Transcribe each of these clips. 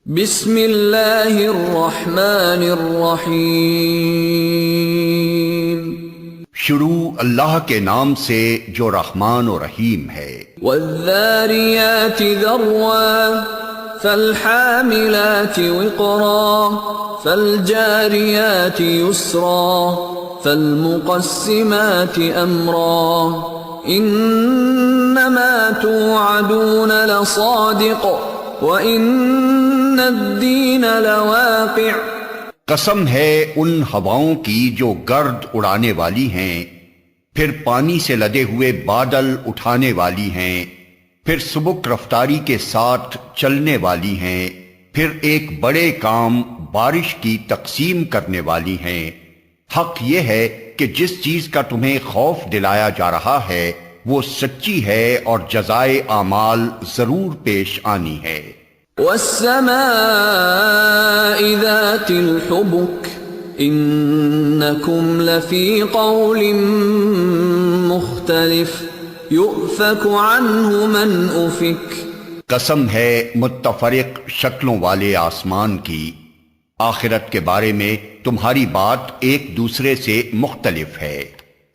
بسم اللہ الرحمن الرحیم۔ شروع اللہ کے نام سے جو رحمان و رحیم ہے۔ والذاریات ذروا فالحاملات وقرا فالجاریات یسرا فالمقسمات امرا انما توعدون لصادق وَإِنَّ الدِّينَ لَوَاقِعٌ۔ قسم ہے ان ہواؤں کی جو گرد اڑانے والی ہیں، پھر پانی سے لدے ہوئے بادل اٹھانے والی ہیں، پھر سبک رفتاری کے ساتھ چلنے والی ہیں، پھر ایک بڑے کام بارش کی تقسیم کرنے والی ہیں۔ حق یہ ہے کہ جس چیز کا تمہیں خوف دلایا جا رہا ہے وہ سچی ہے اور جزائے اعمال ضرور پیش آنی ہے۔ والسماء ذات الحبك انکم لفی قول مختلف یؤفک عنہ من افک۔ قسم ہے متفرق شکلوں والے آسمان کی، آخرت کے بارے میں تمہاری بات ایک دوسرے سے مختلف ہے،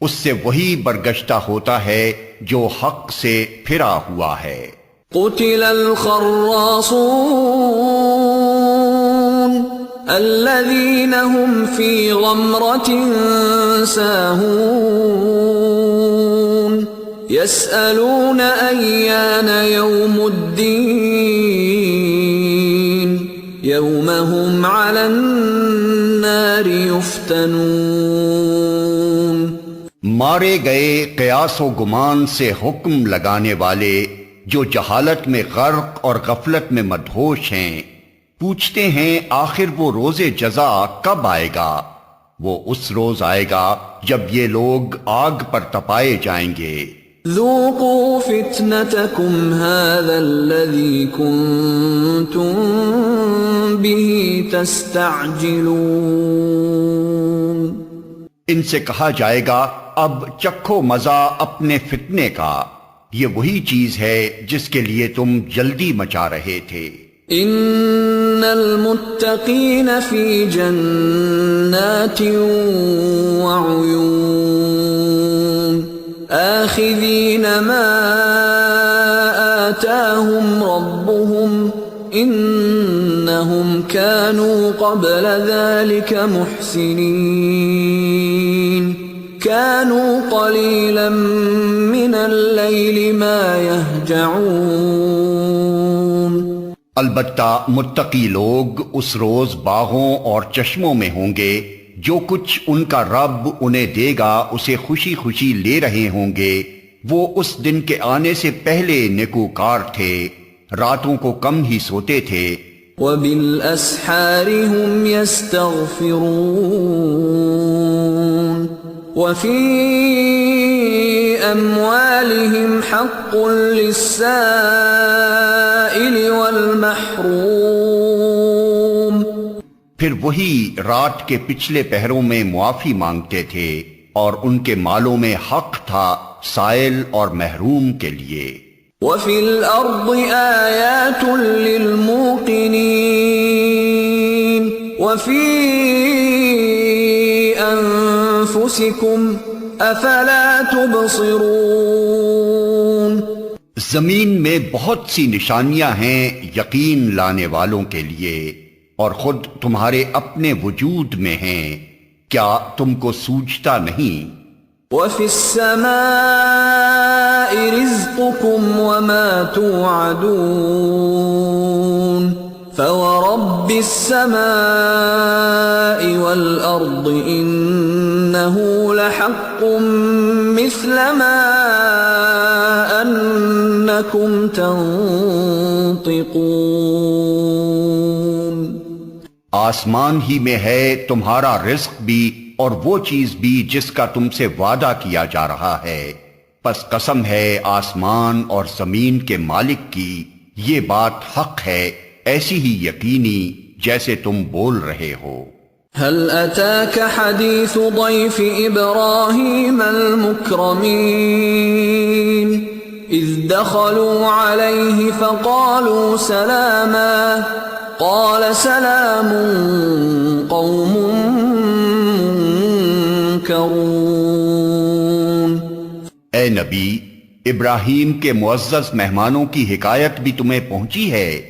اس سے وہی برگشتہ ہوتا ہے جو حق سے پھرا ہوا ہے۔ قتل الخراصون الذین هم فی غمرة ساہون یسألون ایان یوم الدین یوم هم علی النار یفتنون۔ مارے گئے قیاس و گمان سے حکم لگانے والے جو جہالت میں غرق اور غفلت میں مدہوش ہیں، پوچھتے ہیں آخر وہ روز جزا کب آئے گا؟ وہ اس روز آئے گا جب یہ لوگ آگ پر تپائے جائیں گے۔ ذوقوا فتنتکم ھذا الذی کنتم بہ تستعجلون۔ ان سے کہا جائے گا اب چکھو مزہ اپنے فتنے کا، یہ وہی چیز ہے جس کے لیے تم جلدی مچا رہے تھے۔ ان المتقین فی جنات وعیون آخذین ما آتاہم ربهم انہم كانوا قبل ذلك محسنین كانوا قلیلا من اللیل ما یہجعون۔ البتہ متقی لوگ اس روز باغوں اور چشموں میں ہوں گے، جو کچھ ان کا رب انہیں دے گا اسے خوشی خوشی لے رہے ہوں گے۔ وہ اس دن کے آنے سے پہلے نیکوکار تھے، راتوں کو کم ہی سوتے تھے۔ وَبِالْأَسْحَارِ هُمْ يَسْتَغْفِرُونَ وَفِي أَمْوَالِهِمْ حَقٌّ لِلسَّائِلِ وَالْمَحْرُومِ۔ پھر وہی رات کے پچھلے پہروں میں معافی مانگتے تھے اور ان کے مالوں میں حق تھا سائل اور محروم کے لیے۔ وَفِي الْأَرْضِ آيَاتٌ لِلْمُوقِنِينَ وَفِي أَنفُسِكُمْ أَفَلَا تُبْصِرُونَ۔ زمین میں بہت سی نشانیاں ہیں یقین لانے والوں کے لیے، اور خود تمہارے اپنے وجود میں ہیں، کیا تم کو سوچتا نہیں؟ وَفِي السَّمَاءِ رِزْقُكُمْ وَمَا تُوعَدُونَ فَوَرَبِّ السَّمَاءِ وَالْأَرْضِ إِنَّهُ لَحَقٌّ مِثْلَ مَا أَنَّكُمْ تَنطِقُونَ۔ آسمان ہی میں ہے تمہارا رزق بھی اور وہ چیز بھی جس کا تم سے وعدہ کیا جا رہا ہے، پس قسم ہے آسمان اور زمین کے مالک کی، یہ بات حق ہے ایسی ہی یقینی جیسے تم بول رہے ہو۔ هل اتاك حدیث ضیف ابراہیم المکرمین اذ دخلوا علیہ فقالوا سلاما قال سلام قوم منکرون۔ اے نبی، ابراہیم کے معزز مہمانوں کی حکایت بھی تمہیں پہنچی ہے۔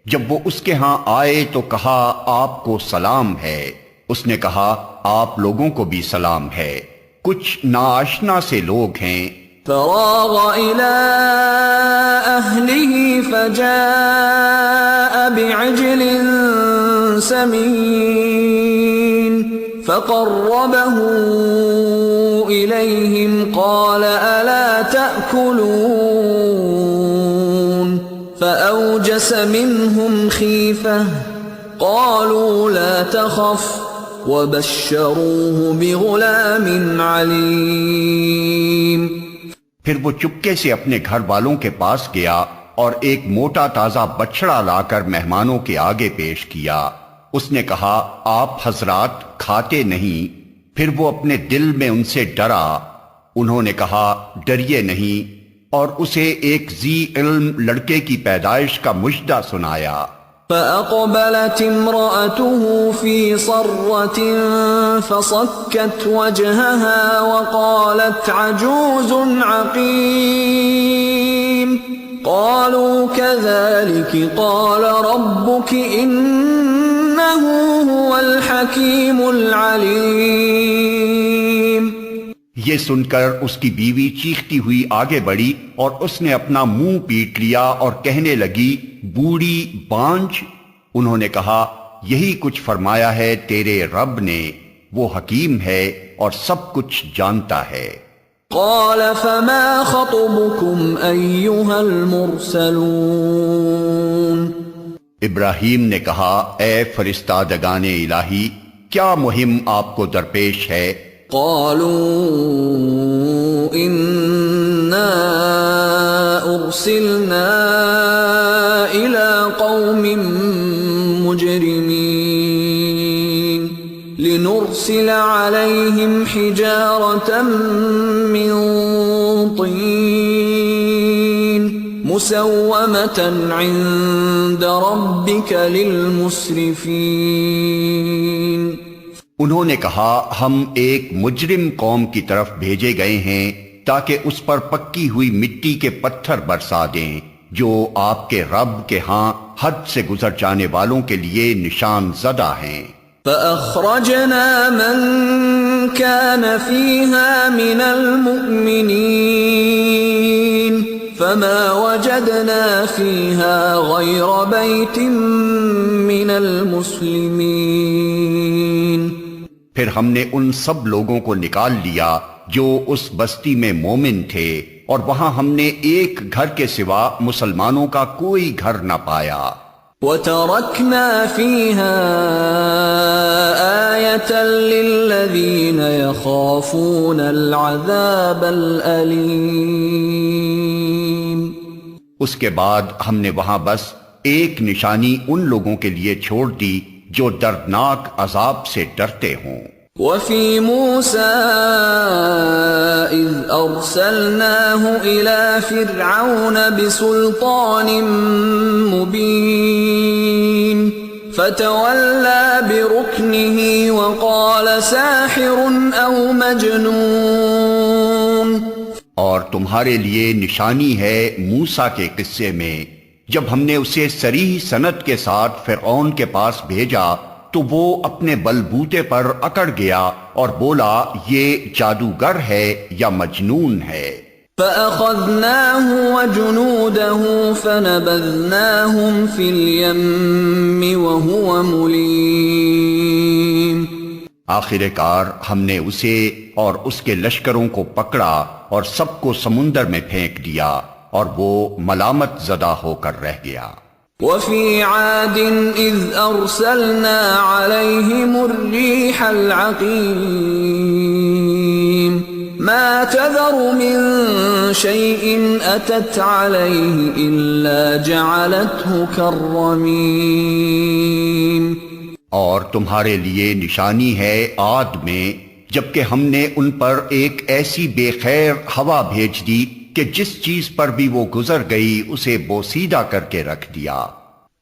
جب وہ اس کے ہاں آئے تو کہا آپ کو سلام ہے۔ اس نے کہا آپ لوگوں کو بھی سلام ہے، کچھ ناآشنا سے لوگ ہیں۔ فراغ إلى أهله فجاء بعجل سمين فقربه إليهم قال ألا تأكلون فأوجس منهم خيفة قالوا لا تخف وبشروه بغلام عليم۔ پھر وہ چپکے سے اپنے گھر والوں کے پاس گیا اور ایک موٹا تازہ بچڑا لا کر مہمانوں کے آگے پیش کیا۔ اس نے کہا آپ حضرات کھاتے نہیں۔ پھر وہ اپنے دل میں ان سے ڈرا۔ انہوں نے کہا ڈریے نہیں، اور اسے ایک ذی علم لڑکے کی پیدائش کا مژدہ سنایا۔ فأقبلت امرأته في صرة فصكت وجهها وقالت عجوز عقيم قالوا كذلك قال ربك إنه هو الحكيم العليم۔ یہ سن کر اس کی بیوی چیختی ہوئی آگے بڑھی اور اس نے اپنا منہ پیٹ لیا اور کہنے لگی بوڑھی بانجھ۔ انہوں نے کہا یہی کچھ فرمایا ہے تیرے رب نے، وہ حکیم ہے اور سب کچھ جانتا ہے۔ قال فما خطبكم أيها المرسلون۔ ابراہیم نے کہا اے فرستادگان الہی، کیا مہم آپ کو درپیش ہے؟ قالوا إنا أرسلنا إلى قوم مجرمين لنرسل عليهم حجارة من طين مسومة عند ربك للمسرفين۔ انہوں نے کہا ہم ایک مجرم قوم کی طرف بھیجے گئے ہیں تاکہ اس پر پکی ہوئی مٹی کے پتھر برسا دیں جو آپ کے رب کے ہاں حد سے گزر جانے والوں کے لیے نشان زدہ ہیں۔ فأخرجنا من كان فيها من المؤمنين فما وجدنا فيها غير بيت من المسلمين۔ پھر ہم نے ان سب لوگوں کو نکال لیا جو اس بستی میں مومن تھے، اور وہاں ہم نے ایک گھر کے سوا مسلمانوں کا کوئی گھر نہ پایا۔ وَتَرَكْنَا فِيهَا آيَةً لِّلَّذِينَ يَخَافُونَ الْعَذَابَ الْأَلِيمَ۔ اس کے بعد ہم نے وہاں بس ایک نشانی ان لوگوں کے لیے چھوڑ دی جو دردناک عذاب سے ڈرتے ہوں۔ وَفِي مُوسَىٰ إِذْ أَرْسَلْنَاهُ إِلَىٰ فِرْعَوْنَ بِسُلْطَانٍ مُّبِينٍ فَتَوَلَّىٰ بِرُكْنِهِ وَقَالَ سَاحِرٌ أَوْ مَجْنُونٌ۔ اور تمہارے لیے نشانی ہے موسیٰ کے قصے میں، جب ہم نے اسے صریح سند کے ساتھ فرعون کے پاس بھیجا تو وہ اپنے بلبوتے پر اکڑ گیا اور بولا یہ جادوگر ہے یا مجنون ہے۔ فَأَخَذْنَاهُ وَجُنُودَهُ فَنَبَذْنَاهُمْ فِي الْيَمِّ وَهُوَ مُلِيمٌ۔ آخر کار ہم نے اسے اور اس کے لشکروں کو پکڑا اور سب کو سمندر میں پھینک دیا، اور وہ ملامت زدہ ہو کر رہ گیا۔ وَفِي عَادٍ إِذْ أَرْسَلْنَا عَلَيْهِمُ الرِّيحَ الْعَقِيمَ مَا تَذَرُ مِن شَيْءٍ أَتَتْ عَلَيْهِ إِلَّا جَعَلَتْهُ كَالرَّمِيمِ۔ اور تمہارے لیے نشانی ہے عاد میں، جبکہ ہم نے ان پر ایک ایسی بے خیر ہوا بھیج دی کہ جس چیز پر بھی وہ گزر گئی اسے بوسیدہ کر کے رکھ دیا۔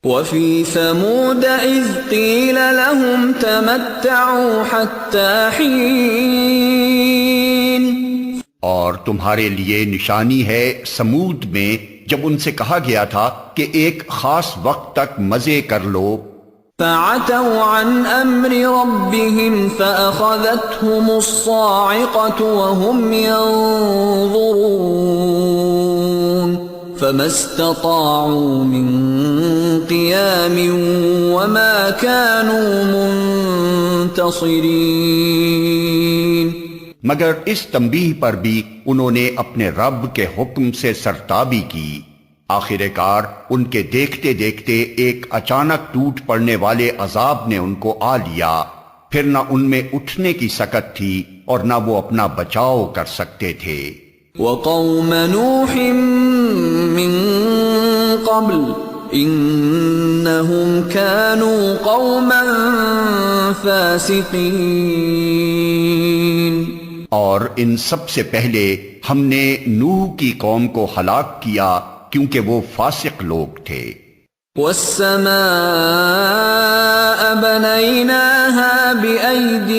وفي ثمود إذ قيل لهم تمتعوا حتى حين اور تمہارے لیے نشانی ہے سمود میں جب ان سے کہا گیا تھا کہ ایک خاص وقت تک مزے کر لو، فعتوا عن أمر ربهم فأخذتهم الصاعقة وهم ينظرون فما استطاعوا من قيام وما كانوا منتصرين مگر اس تنبیہ پر بھی انہوں نے اپنے رب کے حکم سے سرتابی کی، آخر کار ان کے دیکھتے دیکھتے ایک اچانک ٹوٹ پڑنے والے عذاب نے ان کو آ لیا، پھر نہ ان میں اٹھنے کی سکت تھی اور نہ وہ اپنا بچاؤ کر سکتے تھے۔ وقوم نوح من قبل انہم كانوا قوما فاسقین، اور ان سب سے پہلے ہم نے نوح کی قوم کو ہلاک کیا کیونکہ وہ فاسق لوگ تھے۔ والسماء بنيناها بأيد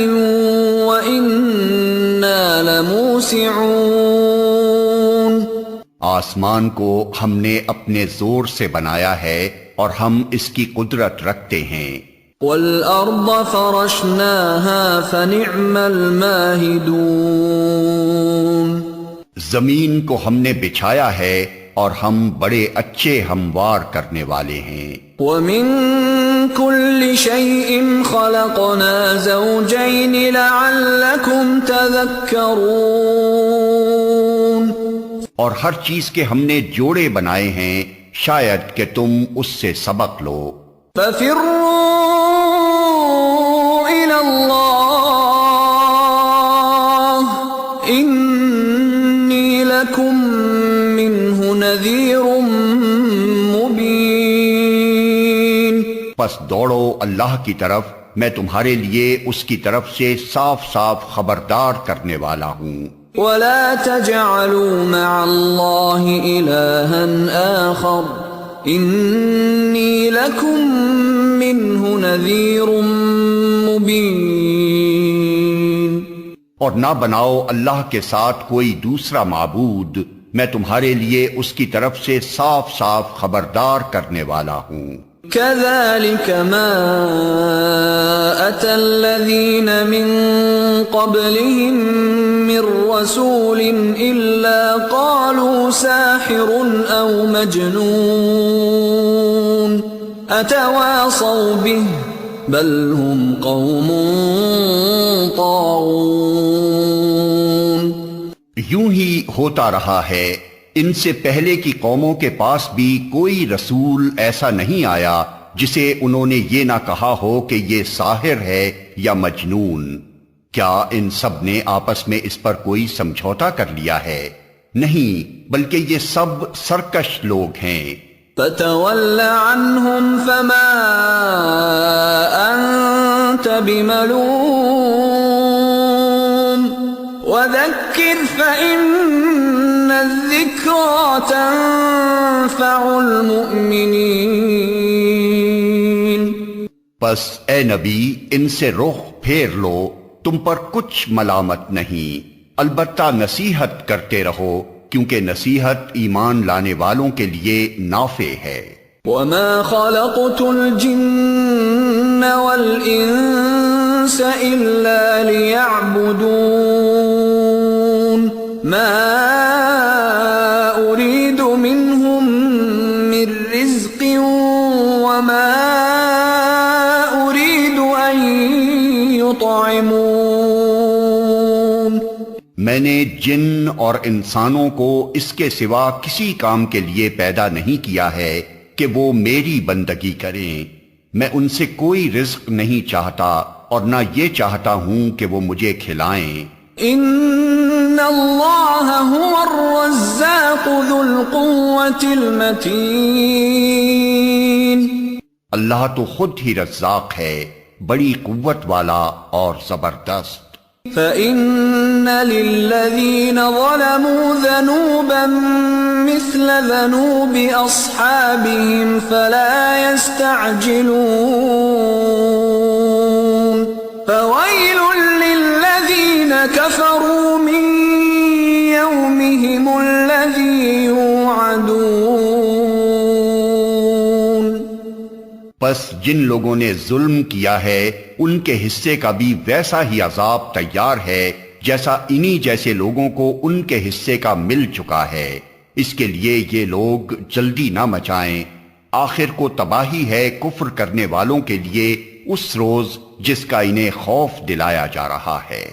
وإنا لموسعون، آسمان کو ہم نے اپنے زور سے بنایا ہے اور ہم اس کی قدرت رکھتے ہیں۔ والأرض فرشناها فنعم الماهدون، زمین کو ہم نے بچھایا ہے اور ہم بڑے اچھے ہموار کرنے والے ہیں۔ ومن كل شيء خلقنا زوجين لعلكم تذكرون، اور ہر چیز کے ہم نے جوڑے بنائے ہیں شاید کہ تم اس سے سبق لو۔ ففروا إلى الله إني لكم منه نذير مبين، پس دوڑو اللہ کی طرف، میں تمہارے لیے اس کی طرف سے صاف صاف خبردار کرنے والا ہوں۔ ولا تجعلوا مع الله إلها آخر إني لكم منه نذير مبين، اور نہ بناؤ اللہ کے ساتھ کوئی دوسرا معبود، میں تمہارے لیے اس کی طرف سے صاف صاف خبردار کرنے والا ہوں۔ كذلك ما أتى الذين من قبلهم من رسول إلا قالوا ساحر أو مجنون أتواصوا به بل هم قوم طاغون۔ یوں ہی ہوتا رہا ہے، ان سے پہلے کی قوموں کے پاس بھی کوئی رسول ایسا نہیں آیا جسے انہوں نے یہ نہ کہا ہو کہ یہ ساحر ہے یا مجنون۔ کیا ان سب نے آپس میں اس پر کوئی سمجھوتا کر لیا ہے؟ نہیں، بلکہ یہ سب سرکش لوگ ہیں۔ فتول عنهم فما أنت بملوم وذكر فإن الذكرى تنفع المؤمنين۔ بس اے نبی ان سے رخ پھیر لو، تم پر کچھ ملامت نہیں، البتہ نصیحت کرتے رہو کیونکہ نصیحت ایمان لانے والوں کے لیے نافع ہے۔ وما خلقت الجن والإنس إلا ليعبدون ما أريد منهم من رزق وما أريد أن يطعمون۔ میں نے جن اور انسانوں کو اس کے سوا کسی کام کے لیے پیدا نہیں کیا ہے کہ وہ میری بندگی کریں، میں ان سے کوئی رزق نہیں چاہتا اور نہ یہ چاہتا ہوں کہ وہ مجھے کھلائیں۔ ان اللہ هو الرزاق ذو القوة المتین، اللہ تو خود ہی رزاق ہے، بڑی قوت والا اور زبردست۔ فإن للذين ظلموا ذنوبا مثل ذنوب أصحابهم فلا يستعجلون فويل للذين كفروا من يومهم الذي يوعدون۔ پس جن لوگوں نے ظلم کیا ہے ان کے حصے کا بھی ویسا ہی عذاب تیار ہے جیسا انہی جیسے لوگوں کو ان کے حصے کا مل چکا ہے۔ اس کے لیے یہ لوگ جلدی نہ مچائیں، آخر کو تباہی ہے کفر کرنے والوں کے لیے اس روز جس کا انہیں خوف دلایا جا رہا ہے۔